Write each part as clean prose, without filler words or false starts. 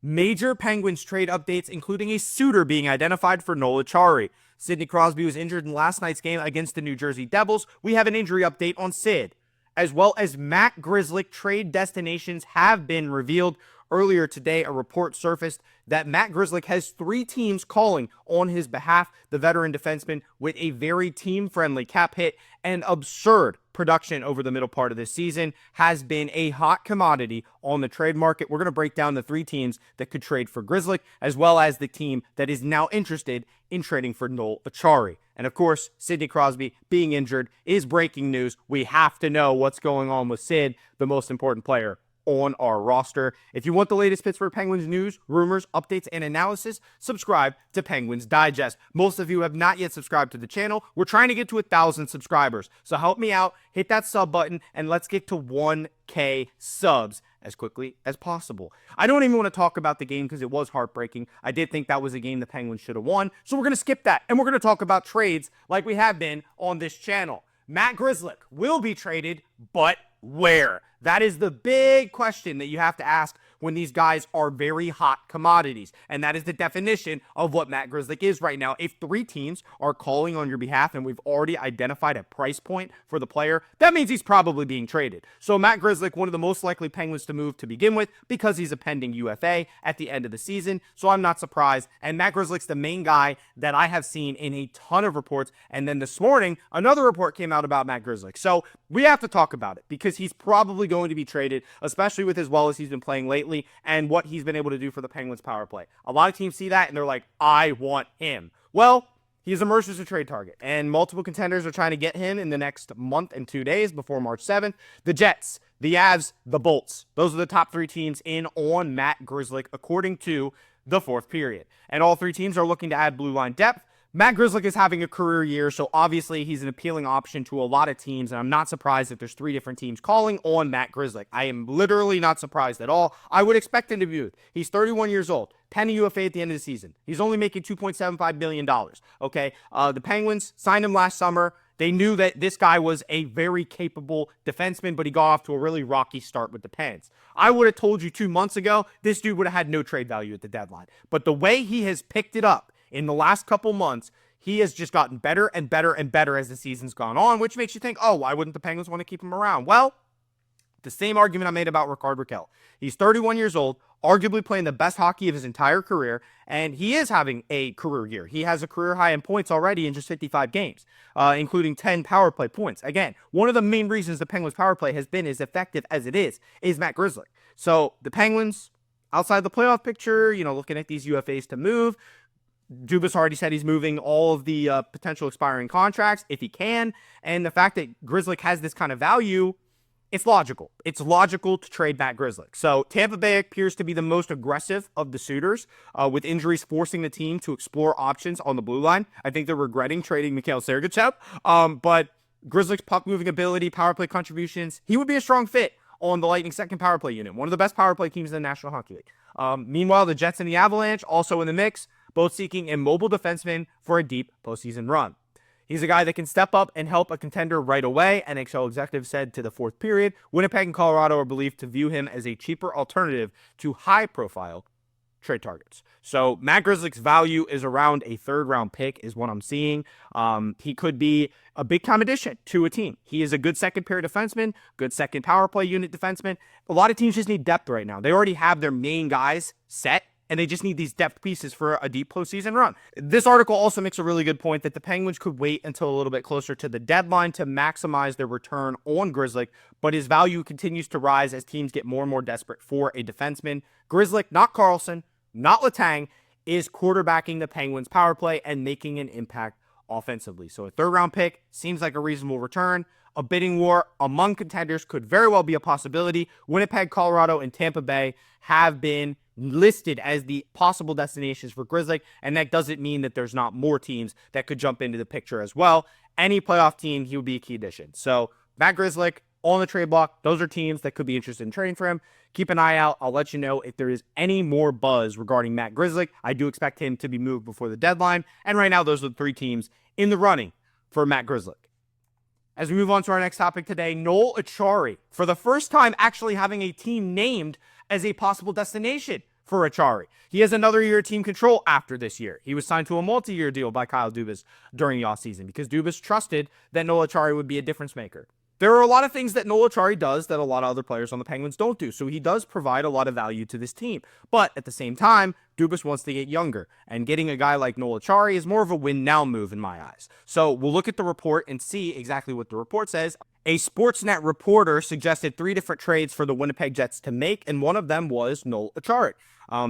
Major Penguins trade updates, including a suitor being identified for Noel Acciari. Sidney Crosby was injured in last night's game against the New Jersey Devils. We have an injury update on Sid. As well as Matt Grzelcyk trade destinations have been revealed. Earlier today, a report surfaced that Matt Grzelcyk has 3 teams calling on his behalf. The veteran defenseman, with a very team-friendly cap hit and absurd production over the middle part of this season, has been a hot commodity on the trade market. We're going to break down the 3 teams that could trade for Grzelcyk, as well as the team that is now interested in trading for Noel Acciari. And of course, Sidney Crosby being injured is breaking news. We have to know what's going on with Sid, the most important player on our roster. If you want the latest Pittsburgh Penguins news, rumors, updates, and analysis, subscribe to Penguins Digest. Most of you have not yet subscribed to the channel. We're trying to get to 1,000 subscribers. So help me out, hit that sub button, and let's get to 1K subs as quickly as possible. I don't even want to talk about the game because it was heartbreaking. I did think that was a game the Penguins should have won. So we're going to skip that, and we're going to talk about trades like we have been on this channel. Matt Grzelcyk will be traded, but where? That is the big question that you have to ask when these guys are very hot commodities. And that is the definition of what Matt Grzelcyk is right now. If 3 teams are calling on your behalf and we've already identified a price point for the player, that means he's probably being traded. So Matt Grzelcyk, one of the most likely Penguins to move to begin with, because he's a pending UFA at the end of the season. So I'm not surprised. And Matt Grzelcyk's the main guy that I have seen in a ton of reports. And then this morning, another report came out about Matt Grzelcyk. So we have to talk about it because he's probably going to be traded, especially with as well as he's been playing lately and what he's been able to do for the Penguins power play. A lot of teams see that and they're like, I want him. Well, he's emerged as a trade target, and multiple contenders are trying to get him in the next month and 2 days before March 7th. The Jets, the Avs, the Bolts. Those are the top 3 teams in on Matt Grzelcyk, according to the 4th period. And all 3 teams are looking to add blue line depth. Matt Grzelcyk is having a career year, so obviously he's an appealing option to a lot of teams, and I'm not surprised that there's 3 different teams calling on Matt Grzelcyk. I am literally not surprised at all. I would expect him to be. He's 31 years old, penny UFA at the end of the season. He's only making $2.75 million, okay? The Penguins signed him last summer. They knew that this guy was a very capable defenseman, but he got off to a really rocky start with the Pens. I would have told you 2 months ago, this dude would have had no trade value at the deadline. But the way he has picked it up in the last couple months, he has just gotten better and better and better as the season's gone on, which makes you think, oh, why wouldn't the Penguins want to keep him around? Well, the same argument I made about Rickard Rakell. He's 31 years old, arguably playing the best hockey of his entire career, and he is having a career year. He has a career high in points already in just 55 games, including 10 power play points. Again, one of the main reasons the Penguins power play has been as effective as it is Matt Grzelcyk. So the Penguins, outside the playoff picture, looking at these UFAs to move, Dubas already said he's moving all of the potential expiring contracts if he can. And the fact that Grzelcyk has this kind of value, it's logical. It's logical to trade Matt Grzelcyk. So Tampa Bay appears to be the most aggressive of the suitors, with injuries forcing the team to explore options on the blue line. I think they're regretting trading Mikhail Sergachev. But Grzelcyk's puck-moving ability, power play contributions, he would be a strong fit on the Lightning's second power play unit, one of the best power play teams in the National Hockey League. Meanwhile, the Jets and the Avalanche also in the mix, both seeking a mobile defenseman for a deep postseason run. He's a guy that can step up and help a contender right away, NHL executives said to the 4th period. Winnipeg and Colorado are believed to view him as a cheaper alternative to high-profile trade targets. So Matt Grzelcyk's value is around a 3rd-round pick is what I'm seeing. He could be a big-time addition to a team. He is a good second-pair defenseman, good second power play unit defenseman. A lot of teams just need depth right now. They already have their main guys set, and they just need these depth pieces for a deep postseason run. This article also makes a really good point that the Penguins could wait until a little bit closer to the deadline to maximize their return on Grzelcyk, but his value continues to rise as teams get more and more desperate for a defenseman. Grzelcyk, not Karlsson, not Letang, is quarterbacking the Penguins' power play and making an impact offensively. So a 3rd-round pick seems like a reasonable return. A bidding war among contenders could very well be a possibility. Winnipeg, Colorado, and Tampa Bay have been listed as the possible destinations for Grzelcyk, and that doesn't mean that there's not more teams that could jump into the picture as well. Any playoff team, he would be a key addition. So Matt Grzelcyk on the trade block, those are teams that could be interested in trading for him. Keep an eye out. I'll let you know if there is any more buzz regarding Matt Grzelcyk. I do expect him to be moved before the deadline, and right now those are the 3 teams in the running for Matt Grzelcyk. As we move on to our next topic today, Noel Acciari, for the first time actually having a team named as a possible destination for Acciari. He has another year of team control after this year. He was signed to a multi-year deal by Kyle Dubas during the offseason because Dubas trusted that Noel Acciari would be a difference maker. There are a lot of things that Noel Acciari does that a lot of other players on the Penguins don't do, so he does provide a lot of value to this team. But at the same time, Dubas wants to get younger, and getting a guy like Noel Acciari is more of a win-now move in my eyes. So we'll look at the report and see exactly what the report says. A Sportsnet reporter suggested 3 different trades for the Winnipeg Jets to make, and one of them was Noel Acciari.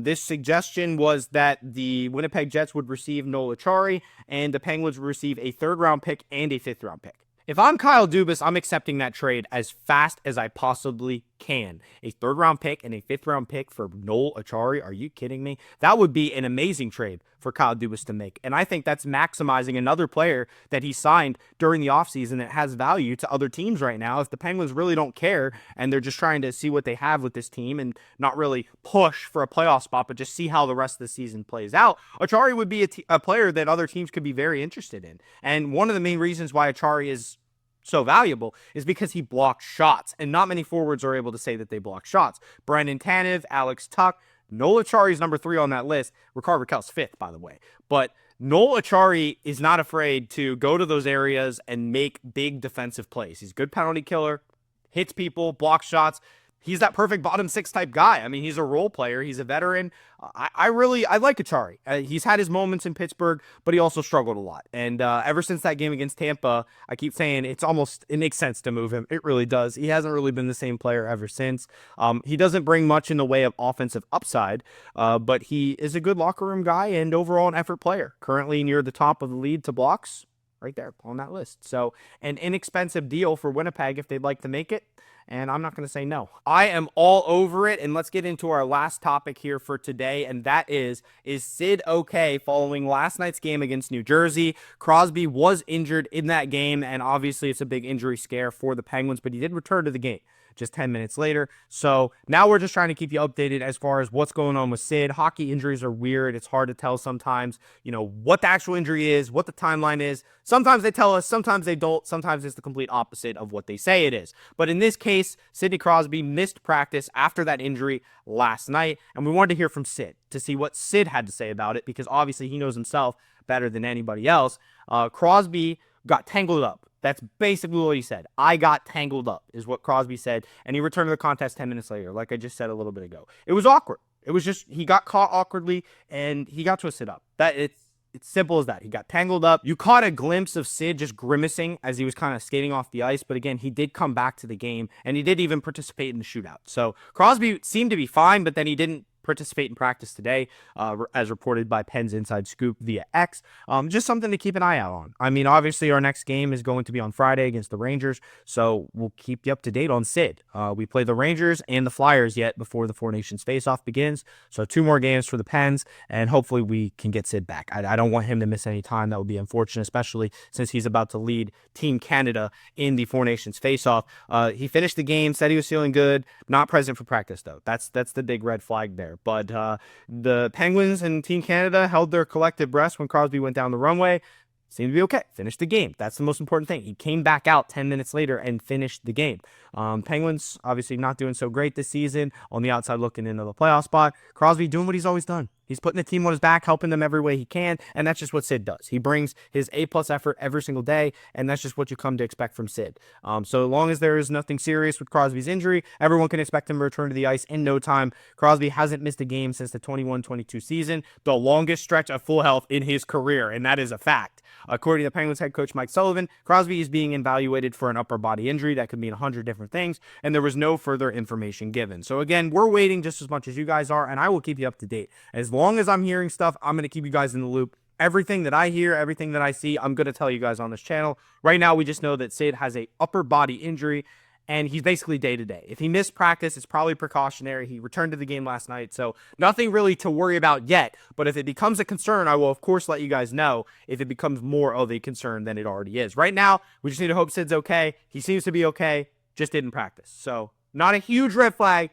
This suggestion was that the Winnipeg Jets would receive Noel Acciari, and the Penguins would receive a 3rd-round pick and a 5th-round pick. If I'm Kyle Dubas, I'm accepting that trade as fast as I possibly can. A 3rd-round pick and a 5th-round pick for Noel Acciari. Are you kidding me? That would be an amazing trade for Kyle Dubas to make. And I think that's maximizing another player that he signed during the offseason that has value to other teams right now. If the Penguins really don't care and they're just trying to see what they have with this team and not really push for a playoff spot, but just see how the rest of the season plays out, Acciari would be a player that other teams could be very interested in. And one of the main reasons why Acciari is so valuable is because he blocks shots, and not many forwards are able to say that they block shots. Brendan Tanev, Alex Tuch, Noel Acciari's number 3 on that list. Rickard Rakell's 5th, by the way. But Noel Acciari is not afraid to go to those areas and make big defensive plays. He's a good penalty killer, hits people, blocks shots. He's that perfect bottom 6 type guy. I mean, he's a role player. He's a veteran. I like Acciari. He's had his moments in Pittsburgh, but he also struggled a lot. And ever since that game against Tampa, I keep saying it makes sense to move him. It really does. He hasn't really been the same player ever since. He doesn't bring much in the way of offensive upside, but he is a good locker room guy and overall an effort player. Currently near the top of the lead to blocks, right there on that list. So an inexpensive deal for Winnipeg if they'd like to make it. And I'm not going to say no. I am all over it. And let's get into our last topic here for today. And that is Sid okay following last night's game against New Jersey? Crosby was injured in that game. And obviously it's a big injury scare for the Penguins. But he did return to the game just 10 minutes later. So now we're just trying to keep you updated as far as what's going on with Sid. Hockey injuries are weird. It's hard to tell sometimes, what the actual injury is, what the timeline is. Sometimes they tell us, sometimes they don't. Sometimes it's the complete opposite of what they say it is. But in this case, Sidney Crosby missed practice after that injury last night. And we wanted to hear from Sid to see what Sid had to say about it, because obviously he knows himself better than anybody else. Crosby got tangled up. That's basically what he said. I got tangled up is what Crosby said. And he returned to the contest 10 minutes later, like I just said a little bit ago. It was awkward. It was just, he got caught awkwardly and he got twisted up. It's simple as that. He got tangled up. You caught a glimpse of Sid just grimacing as he was kind of skating off the ice. But again, he did come back to the game and he did even participate in the shootout. So Crosby seemed to be fine, but then he didn't participate in practice today, as reported by Penn's Inside Scoop via X. Just something to keep an eye out on. I mean, obviously, our next game is going to be on Friday against the Rangers, so we'll keep you up to date on Sid. We play the Rangers and the Flyers yet before the Four Nations face-off begins, so 2 more games for the Pens, and hopefully we can get Sid back. I don't want him to miss any time. That would be unfortunate, especially since he's about to lead Team Canada in the Four Nations face-off. He finished the game, said he was feeling good, not present for practice, though. That's the big red flag there. But the Penguins and Team Canada held their collective breaths when Crosby went down the runway. Seemed to be okay. Finished the game. That's the most important thing. He came back out 10 minutes later and finished the game. Penguins obviously not doing so great this season. On the outside looking into the playoff spot. Crosby doing what he's always done. He's putting the team on his back, helping them every way he can, and that's just what Sid does. He brings his A-plus effort every single day, and that's just what you come to expect from Sid. So long as there is nothing serious with Crosby's injury, everyone can expect him to return to the ice in no time. Crosby hasn't missed a game since the 21-22 season, the longest stretch of full health in his career, and that is a fact. According to Penguins head coach Mike Sullivan, Crosby is being evaluated for an upper body injury that could mean 100 different things, and there was no further information given. So again, we're waiting just as much as you guys are, and I will keep you up to date. As long as I'm hearing stuff, I'm going to keep you guys in the loop. Everything that I hear, everything that I see, I'm going to tell you guys on this channel. Right now, we just know that Sid has a upper body injury, and he's basically day-to-day. If he missed practice, it's probably precautionary. He returned to the game last night, so nothing really to worry about yet. But if it becomes a concern, I will, of course, let you guys know if it becomes more of a concern than it already is. Right now, we just need to hope Sid's okay. He seems to be okay, just didn't practice. So not a huge red flag,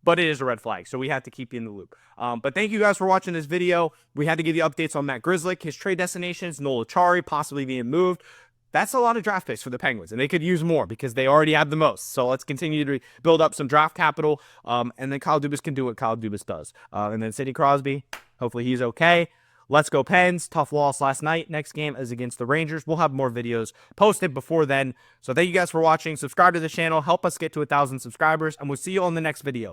but it is a red flag, so we have to keep you in the loop. But thank you guys for watching this video. We had to give you updates on Matt Grzelcyk, his trade destinations, Noel Acciari possibly being moved. That's a lot of draft picks for the Penguins, and they could use more because they already have the most. So let's continue to build up some draft capital, and then Kyle Dubas can do what Kyle Dubas does. And then Sidney Crosby, hopefully he's okay. Let's go Pens. Tough loss last night. Next game is against the Rangers. We'll have more videos posted before then. So thank you guys for watching. Subscribe to the channel. Help us get to 1,000 subscribers, and we'll see you on the next video.